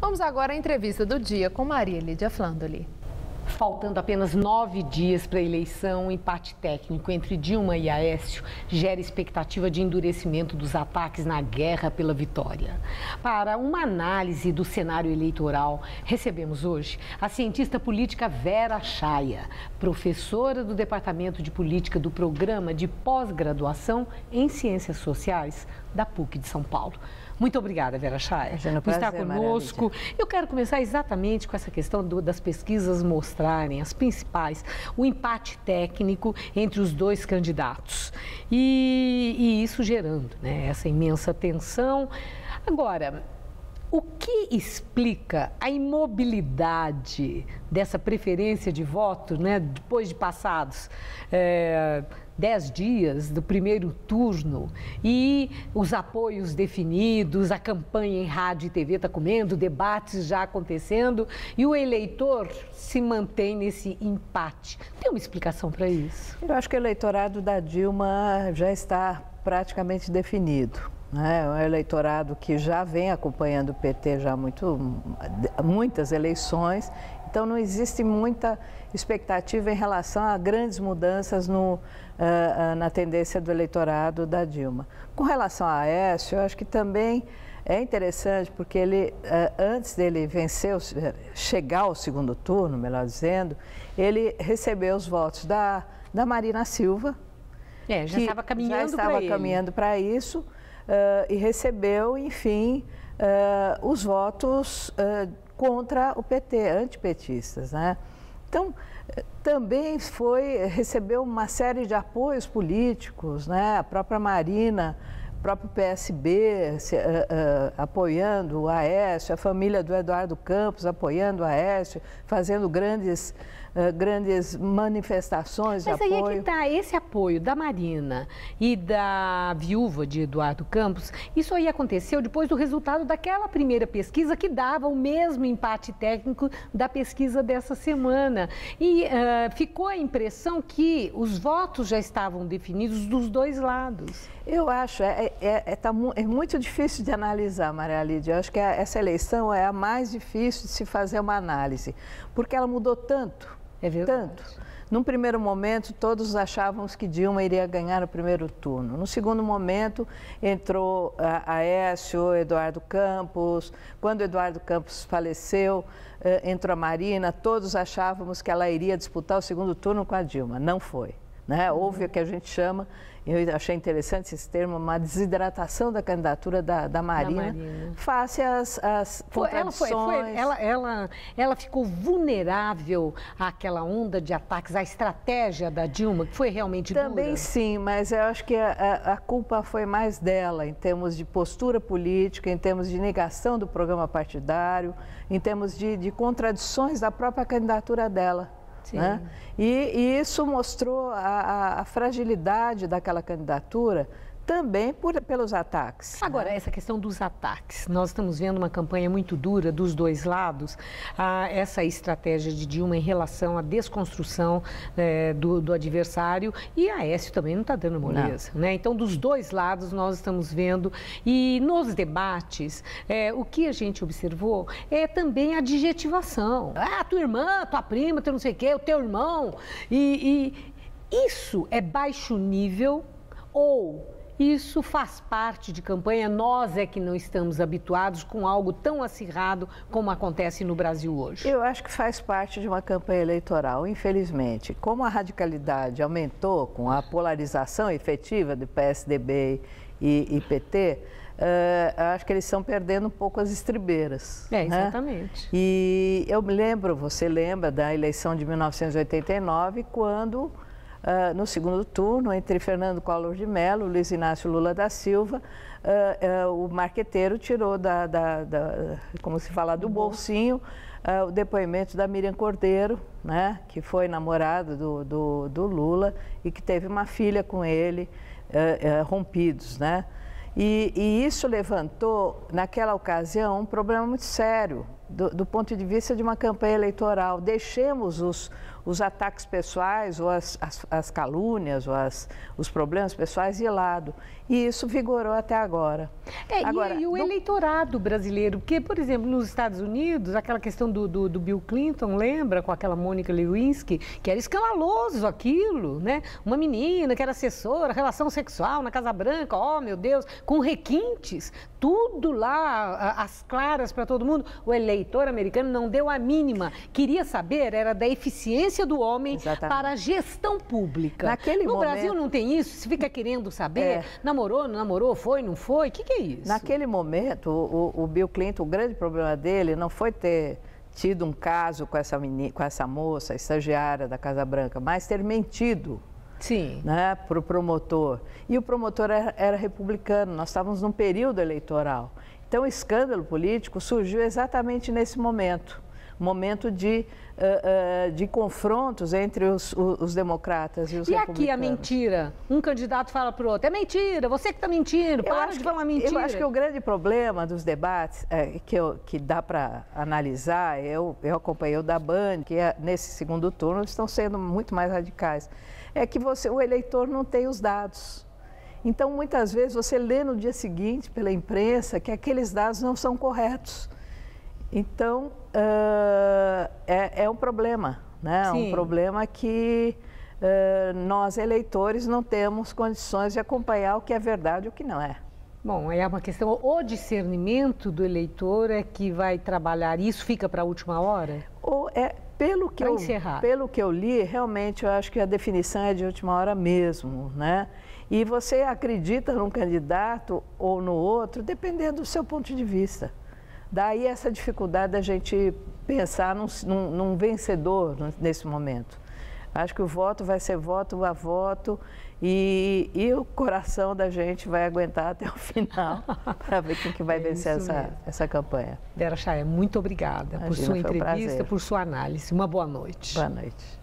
Vamos agora à entrevista do dia com Maria Lídia Flandoli. Faltando apenas 9 dias para a eleição, o empate técnico entre Dilma e Aécio gera expectativa de endurecimento dos ataques na guerra pela vitória. Para uma análise do cenário eleitoral, recebemos hoje a cientista política Vera Chaia, professora do Departamento de Política do Programa de Pós-Graduação em Ciências Sociais da PUC de São Paulo. Muito obrigada, Vera Chaia, por estar conosco. Eu quero começar exatamente com essa questão das pesquisas mostrarem, as principais, o empate técnico entre os dois candidatos. E isso gerando, né, essa imensa tensão. Agora, o que explica a imobilidade dessa preferência de voto, né, depois de passados 10 dias do primeiro turno e os apoios definidos, a campanha em rádio e TV está comendo, debates já acontecendo e o eleitor se mantém nesse empate? Tem uma explicação para isso? Eu acho que o eleitorado da Dilma já está praticamente definido. É um eleitorado que já vem acompanhando o PT já muitas eleições, então não existe muita expectativa em relação a grandes mudanças na tendência do eleitorado da Dilma. Com relação a Aécio, eu acho que também é interessante porque ele, antes dele chegar ao segundo turno, melhor dizendo, ele recebeu os votos da Marina Silva, já estava caminhando para isso. E recebeu, enfim, os votos contra o PT, antipetistas, né? Então, também recebeu uma série de apoios políticos, né? A própria Marina, o próprio PSB apoiando o Aécio, a família do Eduardo Campos apoiando o Aécio, fazendo grandes manifestações de apoio. Mas aí é que está, esse apoio da Marina e da viúva de Eduardo Campos, isso aí aconteceu depois do resultado daquela primeira pesquisa que dava o mesmo empate técnico da pesquisa dessa semana. E ficou a impressão que os votos já estavam definidos dos dois lados. Eu acho, é muito difícil de analisar, Maria Lídia. Eu acho que essa eleição é a mais difícil de se fazer uma análise, porque ela mudou tanto. É verdade. Tanto. Num primeiro momento, todos achávamos que Dilma iria ganhar o primeiro turno. No segundo momento, entrou Aécio, Eduardo Campos. Quando Eduardo Campos faleceu, entrou a Marina. Todos achávamos que ela iria disputar o segundo turno com a Dilma. Não foi. Né? Houve o que a gente chama, eu achei interessante esse termo, uma desidratação da candidatura da Marina, face às contradições. Ela ficou vulnerável àquela onda de ataques, à estratégia da Dilma, que foi realmente dura? Também sim, mas eu acho que a culpa foi mais dela, em termos de postura política, em termos de negação do programa partidário, em termos de contradições da própria candidatura dela. Né? E isso mostrou a fragilidade daquela candidatura também pelos ataques. Agora, essa questão dos ataques, nós estamos vendo uma campanha muito dura dos dois lados, essa estratégia de Dilma em relação à desconstrução do adversário, e a Aécio também não está dando moleza, né? Então, dos dois lados nós estamos vendo, e nos debates, o que a gente observou é também a adjetivação. Tua irmã, tua prima, teu não sei o quê, o teu irmão, e isso é baixo nível ou... Isso faz parte de campanha, nós é que não estamos habituados com algo tão acirrado como acontece no Brasil hoje. Eu acho que faz parte de uma campanha eleitoral, infelizmente. Como a radicalidade aumentou com a polarização efetiva do PSDB e PT, acho que eles estão perdendo um pouco as estribeiras. Exatamente. Né? E eu me lembro, você lembra da eleição de 1989, quando... no segundo turno, entre Fernando Collor de Mello, Luiz Inácio Lula da Silva, o marqueteiro tirou como se fala, do bolsinho o depoimento da Miriam Cordeiro, né, que foi namorada do Lula e que teve uma filha com ele, rompidos, né? E isso levantou, naquela ocasião, um problema muito sério do ponto de vista de uma campanha eleitoral. Deixemos os ataques pessoais ou as calúnias ou os problemas pessoais de lado. E isso vigorou até agora. Agora, e o eleitorado brasileiro? Porque, por exemplo, nos Estados Unidos, aquela questão do Bill Clinton, lembra, com aquela Mônica Lewinsky, que era escandaloso aquilo, né? Uma menina que era assessora, relação sexual na Casa Branca, oh meu Deus, com requintes, tudo lá, as claras para todo mundo. O eleitor americano não deu a mínima. Queria saber, era da eficiência do homem para a gestão pública. No Brasil não tem isso? Você fica querendo saber? Namorou, não namorou, foi, não foi? O que é isso? Naquele momento, o Bill Clinton, o grande problema dele não foi ter tido um caso com essa moça, estagiária da Casa Branca, mas ter mentido. Sim. Né, para o promotor. E o promotor era republicano, nós estávamos num período eleitoral. Então, o escândalo político surgiu exatamente nesse momento. Momento de confrontos entre os democratas e os republicanos. E aqui a mentira? Um candidato fala para o outro, é mentira, você que está mentindo, para de falar mentira. Eu acho que o grande problema dos debates, que dá para analisar, eu acompanhei o da Band, que nesse segundo turno estão sendo muito mais radicais, é que o eleitor não tem os dados. Então, muitas vezes, você lê no dia seguinte, pela imprensa, que aqueles dados não são corretos. Então, é um problema, né? Sim. Um problema que nós, eleitores, não temos condições de acompanhar o que é verdade e o que não é. Bom, é uma questão, o discernimento do eleitor é que vai trabalhar, isso fica para a última hora? Pelo que eu li, realmente eu acho que a definição é de última hora mesmo, né? E você acredita num candidato ou no outro, dependendo do seu ponto de vista. Daí essa dificuldade da gente pensar num vencedor nesse momento. Acho que o voto vai ser voto a voto e o coração da gente vai aguentar até o final para ver quem que vai vencer essa campanha. Vera Chaya, muito obrigada por sua entrevista, por sua análise. Uma boa noite. Boa noite.